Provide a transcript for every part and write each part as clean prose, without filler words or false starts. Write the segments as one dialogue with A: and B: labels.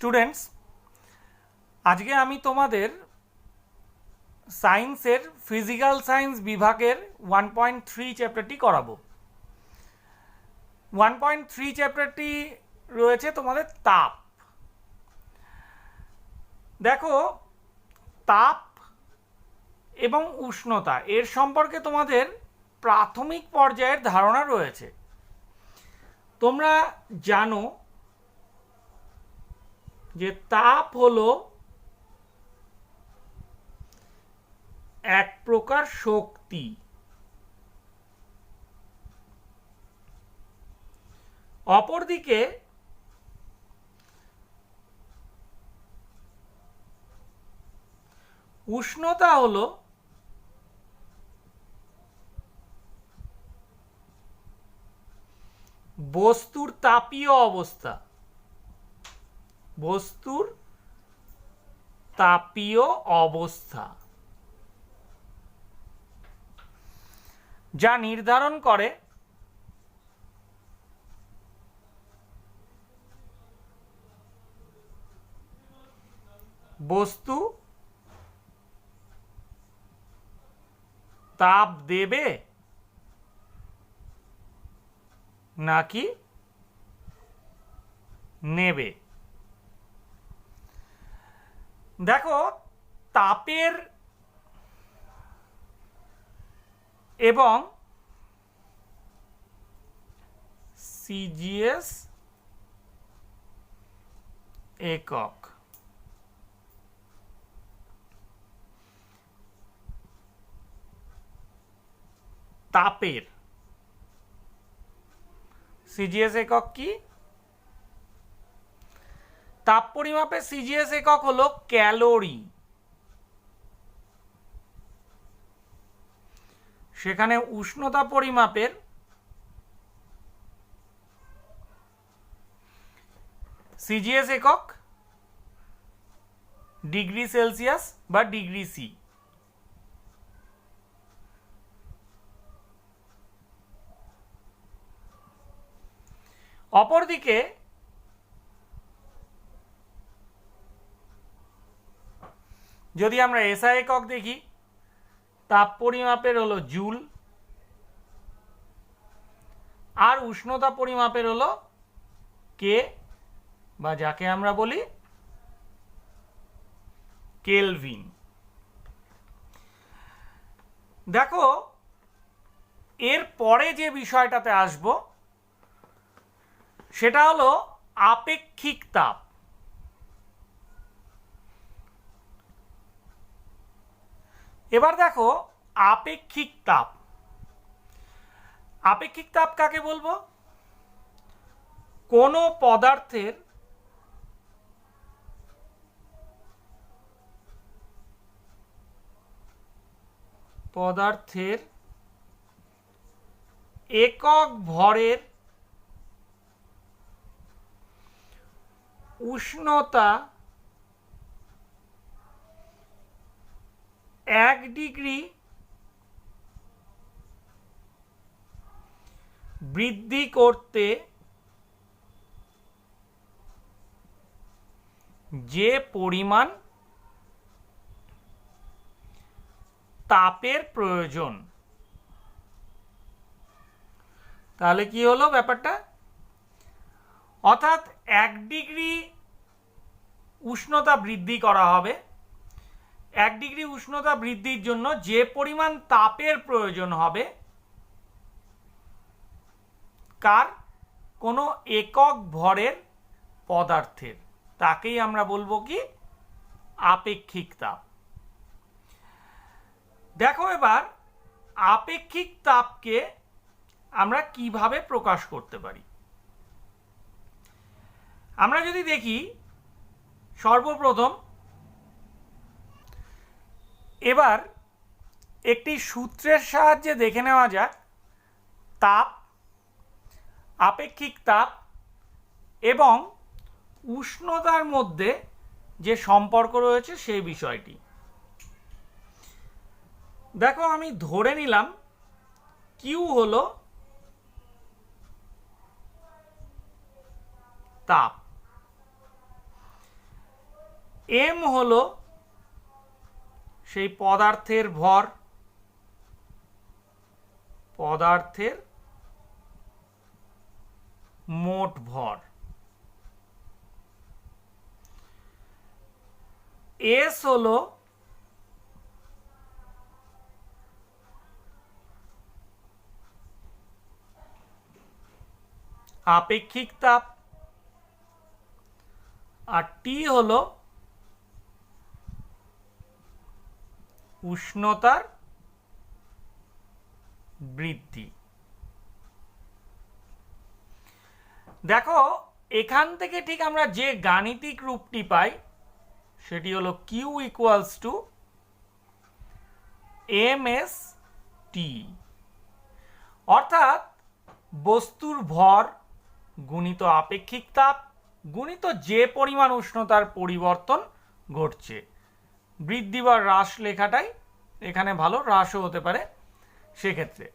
A: Students, আজকে আমি তোমাদের সায়েন্সের ফিজিক্যাল সায়েন্স বিভাগের 1.3 চ্যাপ্টারটি করাবো। 1.3 চ্যাপ্টারটি রয়েছে তোমাদের তাপ। দেখো, তাপ এবং উষ্ণতা এর সম্পর্কে তোমাদের প্রাথমিক পর্যায়ের ধারণা রয়েছে। তোমরা জানো যে তাপ হলো এক প্রকার শক্তি। অপরদিকে উষ্ণতা হলো বস্তুর তাপীয় অবস্থা। বস্তুর তাপীয় অবস্থা যা নির্ধারণ করে বস্তু তাপ দেবে নাকি নেবে। দেখো, তাপের এবং সিজিএস একক। তাপের সিজিএস একক কি? তাপ পরিমাপের সিজিএস একক হলো ক্যালোরি। সেখানে উষ্ণতা পরিমাপের সিজিএস একক ডিগ্রি সেলসিয়াস বা ডিগ্রি সি। অপরদিকে যদি আমরা এসআই একক দেখি, তাপ পরিমাপের হলো জুল, আর উষ্ণতা পরিমাপের হলো কে, বা যাকে আমরা বলি কেলভিন। দেখো, এর পরে যে বিষয়টাতে আসবো সেটা হলো আপেক্ষিক তাপ। এবার দেখো, আপেক্ষিক তাপ। আপেক্ষিক তাপ কাকে বলবো? কোনো পদার্থের একক ভরের উষ্ণতা 1 ডিগ্রি বৃদ্ধি করতে যে পরিমাণ তাপের প্রয়োজন। তাহলে কি হলো ব্যাপারটা? অর্থাৎ 1 ডিগ্রি উষ্ণতা বৃদ্ধি করা হবে। 1 ডিগ্রি উষ্ণতা বৃদ্ধির জন্য যে পরিমাণ তাপের প্রয়োজন হবে, কার? কোনো একক ভরের পদার্থের, তাকেই আমরা বলবো কি? আপেক্ষিক তাপ। দেখো, এবার আপেক্ষিক তাপকে আমরা কিভাবে প্রকাশ করতে পারি। আমরা যদি দেখি, সর্বপ্রথম এবার একটি সূত্রের সাহায্যে দেখে নেওয়া যাক তাপ, আপেক্ষিক তাপ এবং উষ্ণতার মধ্যে যে সম্পর্ক রয়েছে সেই বিষয়টি। দেখো, আমি ধরে নিলাম কিউ হলো তাপ। এম হলো সেই পদার্থের ভর, পদার্থের মোট ভর। এস হলো আপেক্ষিক তাপ, আর টি হলো উষ্ণতার বৃদ্ধি। দেখো এখান থেকে ঠিক আমরা যে গাণিতিক রূপটি পাই সেটি হলো Q equals to M S T, অর্থাৎ বস্তুর ভর গুণিত আপেক্ষিক তাপ গুণিত যে পরিমাণ উষ্ণতার পরিবর্তন ঘটছে। বৃদ্ধি বা হ্রাস লেখাটাই এখানে ভালো, হ্রাসও হতে পারে সেক্ষেত্রে।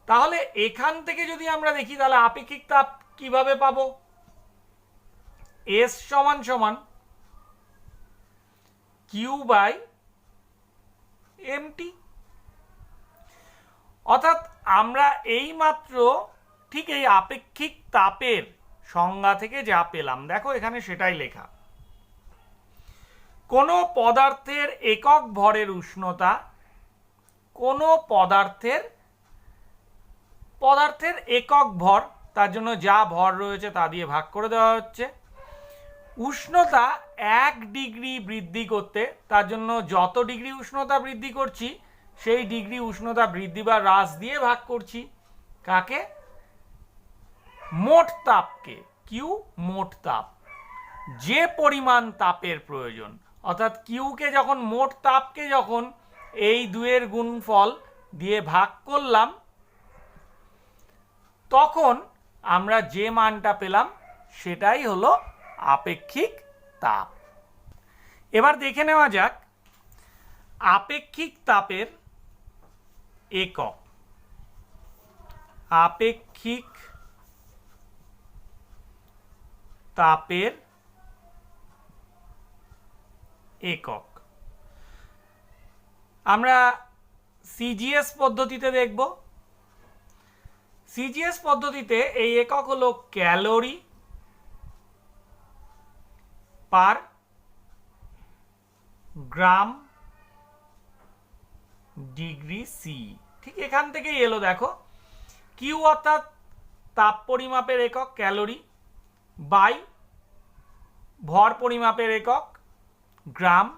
A: তাহলে এখান থেকে যদি আমরা দেখি তাহলে আপেক্ষিক তাপ কিভাবে পাবো? এস সমান সমান কিউ বাই এমটি, অর্থাৎ আমরা এই মাত্র ঠিক এই আপেক্ষিক তাপের সংজ্ঞা থেকে যা পেলাম, দেখো এখানে সেটাই লেখা। কোনো পদার্থের একক ভরের উষ্ণতা, কোনো পদার্থের একক ভর, তার জন্য যা ভর রয়েছে তা দিয়ে ভাগ করে দেওয়া হচ্ছে। উষ্ণতা 1 ডিগ্রি বৃদ্ধি করতে, তার জন্য যত ডিগ্রি উষ্ণতা বৃদ্ধি করছি সেই ডিগ্রি উষ্ণতা বৃদ্ধি বা হ্রাস দিয়ে ভাগ করছি। কাকে? মোট তাপকে। কিউ মোট তাপ, যে পরিমাণ তাপের প্রয়োজন, অর্থাৎ কিউকে যখন মোট তাপকে যখন এই দুয়ের গুণফল দিয়ে ভাগ করলাম তখন আমরা যে মানটা পেলাম সেটাই হলো আপেক্ষিক তাপ। এবার দেখে নেওয়া যাক আপেক্ষিক তাপের একক। আপেক্ষিক তাপের একক আমরা সিজিএস পদ্ধতিতে দেখব। সিজিএস পদ্ধতিতে এই একক হলো calorie per gram degree C. ঠিক এখান থেকেই এলো, দেখো কিউ অর্থাৎ তাপ পরিমাপের একক ক্যালোরি, বাই ভর পরিমাপের একক গ্রাম,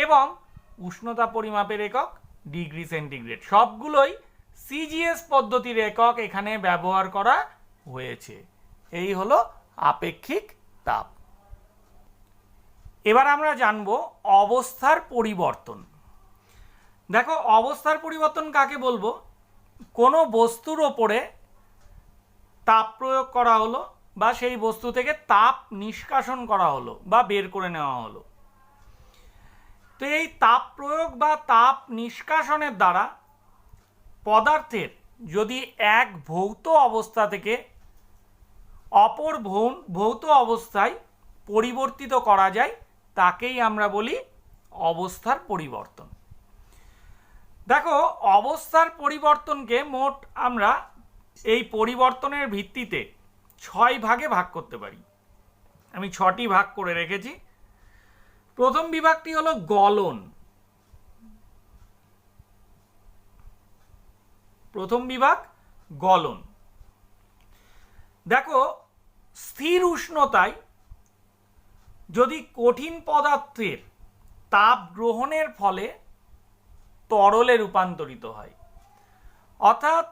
A: এবং উষ্ণতা পরিমাপের একক ডিগ্রি সেন্টিগ্রেড। সবগুলোই সিজিএস পদ্ধতির একক এখানে ব্যবহার করা হয়েছে। এই হলো আপেক্ষিক তাপ। এবার আমরা জানব অবস্থার পরিবর্তন। দেখো অবস্থার পরিবর্তন কাকে বলবো? কোনো বস্তুর ওপরে তাপ প্রয়োগ করা হলো বা সেই বস্তু থেকে তাপ নিষ্কাশন করা হলো বা বের করে নেওয়া হলো। তো এই তাপ প্রয়োগ বা তাপ নিষ্কাশনের দ্বারা পদার্থের যদি এক ভৌত অবস্থা থেকে অপর ভৌত অবস্থায় পরিবর্তিত করা যায় তাকেই আমরা বলি অবস্থার পরিবর্তন। দেখো অবস্থার পরিবর্তনকে মোট আমরা এই পরিবর্তনের ভিত্তিতে 6 ভাগে ভাগ করতে পারি। আমি 6টি ভাগ করে রেখেছি। প্রথম বিভাগটি হলো গলন। প্রথম বিভাগ গলন। দেখো স্থির উষ্ণতায় যদি কঠিন পদার্থের তাপ গ্রহণের ফলে তরলে রূপান্তরিত হয়, অর্থাৎ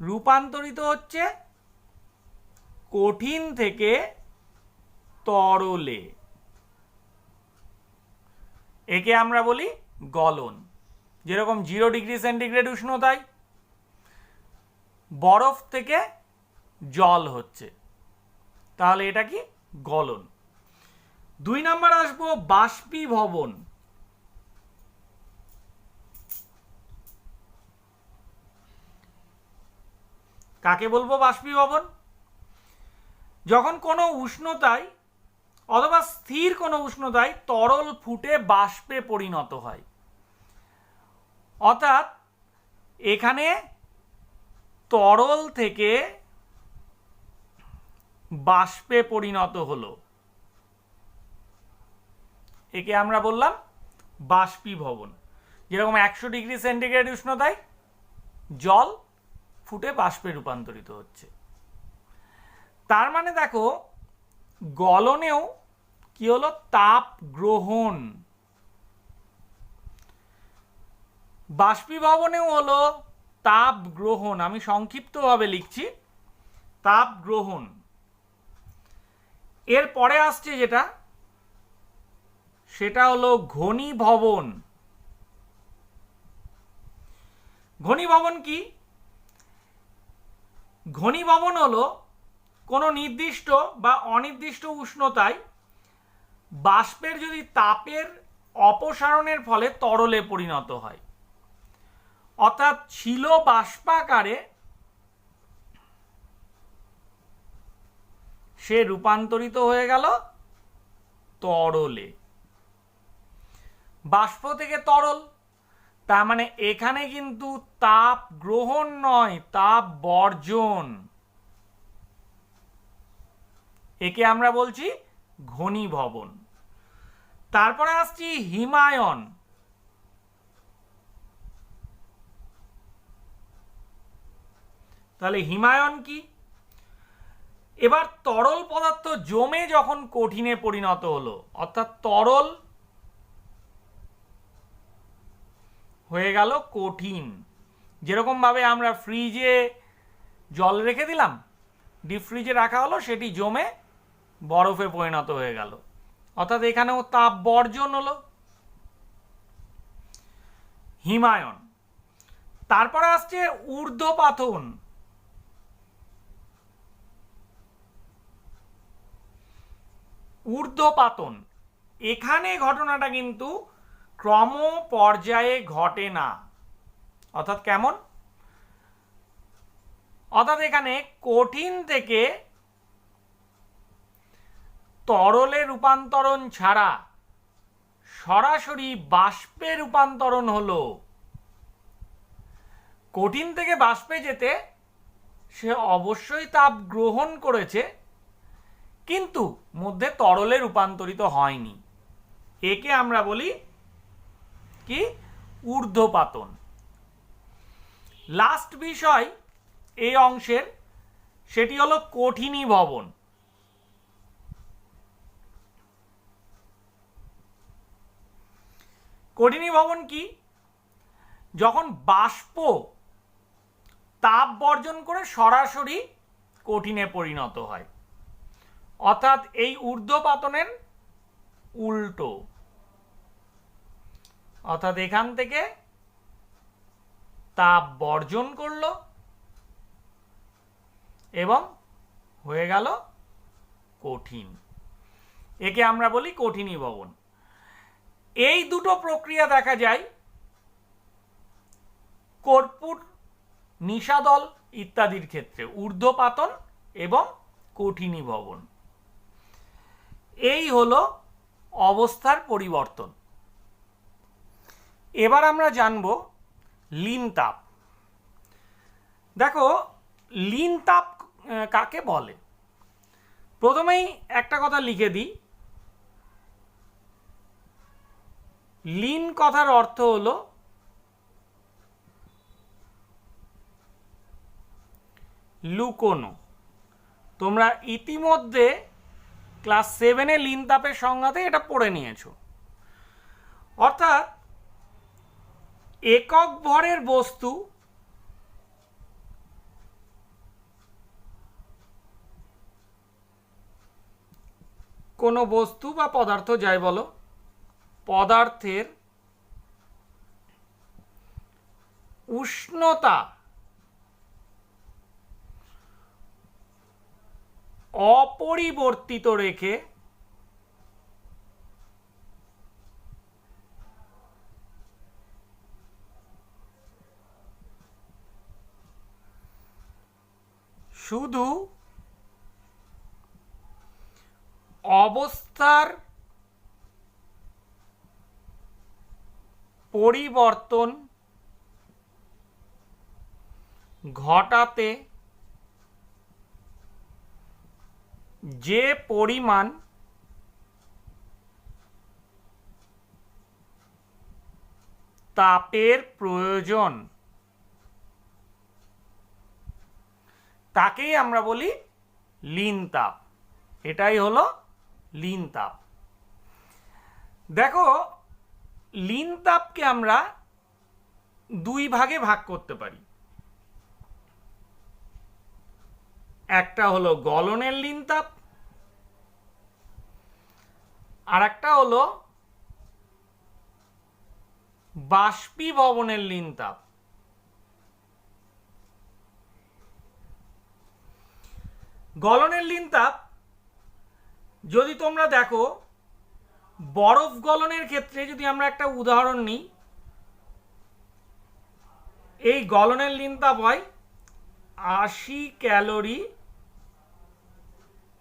A: রূপান্তরিত হচ্ছে কঠিন থেকে তরলে, একে আমরা বলি গলন। যেরকম 0 ডিগ্রি সেন্টিগ্রেড উষ্ণতায় বরফ থেকে জল হচ্ছে, তাহলে এটা কি? গলন। 2 নম্বর আসবো বাষ্পীভবন। কাকে বলবো বাষ্পীভবন? যখন কোনো উষ্ণতায় অথবা স্থির কোনো উষ্ণতায় তরল ফুটে বাষ্পে পরিণত হয়। অর্থাৎ এখানে তরল থেকে বাষ্পে পরিণত হলো, একে আমরা বললাম বাষ্পীভবন। যেরকম 100 ডিগ্রি সেন্টিগ্রেড উষ্ণতায় জল ফুটে বাষ্পে রূপান্তরিত হচ্ছে। তার মানে দেখো গলনেও কি হলো, তাপ গ্রহণ। বাষ্পীভবনেও হলো তাপ গ্রহণ। আমি সংক্ষিপ্তভাবে লিখছি, তাপ গ্রহণ। এর পরে আসছে যেটা, সেটা হলো ঘনীভবন। ঘনীভবন কি? ঘনীভবন হলো কোনো নির্দিষ্ট বা অনির্দিষ্ট উষ্ণতায় বাষ্পের যদি তাপের অপসারণের ফলে তরলে পরিণত হয়। অর্থাৎ ছিল বাষ্পাকারে, সে রূপান্তরিত হয়ে গেল তরলে। বাষ্প থেকে তরল, তার মানে এখানে কিন্তু তাপ গ্রহণ নয়, তাপ বর্জন। একে আমরা বলছি ঘনীভবন। তারপরে আসছি হিমায়ন। তাহলে হিমায়ন কি? এবার তরল পদার্থ জমে যখন কঠিনে পরিণত হলো, অর্থাৎ তরল হয়ে গেল কঠিন। যেরকম ভাবে আমরা ফ্রিজে জল রেখে দিলাম, ডিপ ফ্রিজে রাখা হলো, সেটি জমে বরফে পরিণত হয়ে গেল, অর্থাৎ এখানেও তাপ বর্জন হলো, হিমায়ন। তারপরে আসছে ঊর্ধ্বপাতন। ঊর্ধ্বপাতন, এখানে ঘটনাটা কিন্তু ক্রম পর্যায়ে ঘটে না। অর্থাৎ কেমন? অর্থাৎ এখানে কঠিন থেকে তরলে রূপান্তরণ ছাড়া সরাসরি বাষ্পে রূপান্তরণ হলো। কঠিন থেকে বাষ্পে যেতে সে অবশ্যই তাপ গ্রহণ করেছে, কিন্তু মধ্যে তরলে রূপান্তরিত হয়নি। একে আমরা বলি কি? ঊর্ধ্বপাতন। লাস্ট বিষয় এই অংশের, সেটি হলো কঠিনীভবন। কঠিনীভবন কি? যখন বাষ্প তাপ বর্জন করে সরাসরি কঠিনে পরিণত হয়, অর্থাৎ এই ঊর্ধ্বপাতনের উল্টো। অর্থাৎ এখান থেকে তাপ বর্জন করলো এবং হয়ে গেল কঠিন। একে আমরা বলি কঠিনীভবন। এই দুটো প্রক্রিয়া দেখা যায় কর্পূর, নিশাদল ইত্যাদির ক্ষেত্রে, ঊর্ধ্বপাতন এবং কঠিনীভবন। এই হলো অবস্থার পরিবর্তন। এবার আমরা জানব লীন তাপ। দেখো লীন তাপ কাকে বলে? প্রথমেই একটা কথা লিখে দিই, লীন কথার অর্থ হলো লুকোনো। তোমরা ইতিমধ্যে ক্লাস 7-এ লীন তাপের সংজ্ঞাতে এটা পড়ে নিয়েছো। অর্থাৎ একক ভরের বস্তু কোনো বস্তু বা পদার্থ যাই বলো, পদার্থের উষ্ণতা অপরিবর্তিত রেখে শুধু অবস্থার পরিবর্তন ঘটাতে যে পরিমাণ তাপের প্রয়োজন তাকেই আমরা বলি লীন তাপ। এটাই হলো লীন তাপ। দেখো, লীন তাপকে আমরা দুই ভাগে ভাগ করতে পারি। একটা হলো গলনের লীন তাপ, আর একটা হলো বাষ্পীভবনের লীন তাপ। গলনের লীন তাপ যদি তোমরা দেখো, বরফ গলনের ক্ষেত্রে যদি আমরা একটা উদাহরণ নিই, এই গলনের লীন তাপ হয় 80 ক্যালোরি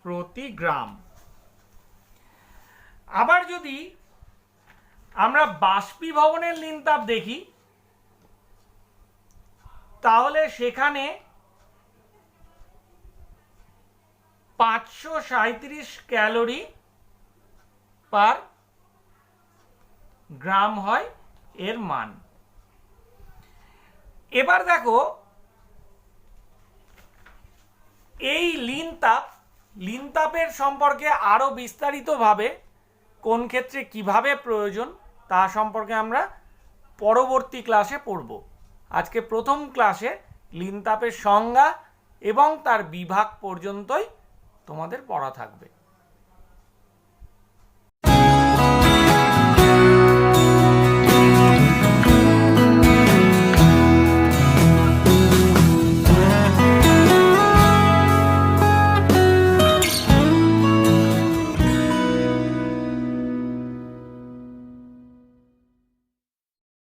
A: প্রতি গ্রাম। আবার যদি আমরা বাষ্পীভবনের লীন তাপ দেখি, তাহলে সেখানে 537 ক্যালোরি পার গ্রাম হয় এর মান। এবার দেখো, এই লীন তাপের সম্পর্কে আরো বিস্তারিতভাবে কোন ক্ষেত্রে কিভাবে প্রয়োজন তা সম্পর্কে আমরা পরবর্তী ক্লাসে পড়ব। আজকে প্রথম ক্লাসে লীন তাপের সংজ্ঞা এবং তার বিভাগ পর্যন্তই তোমাদের পড়া থাকবে।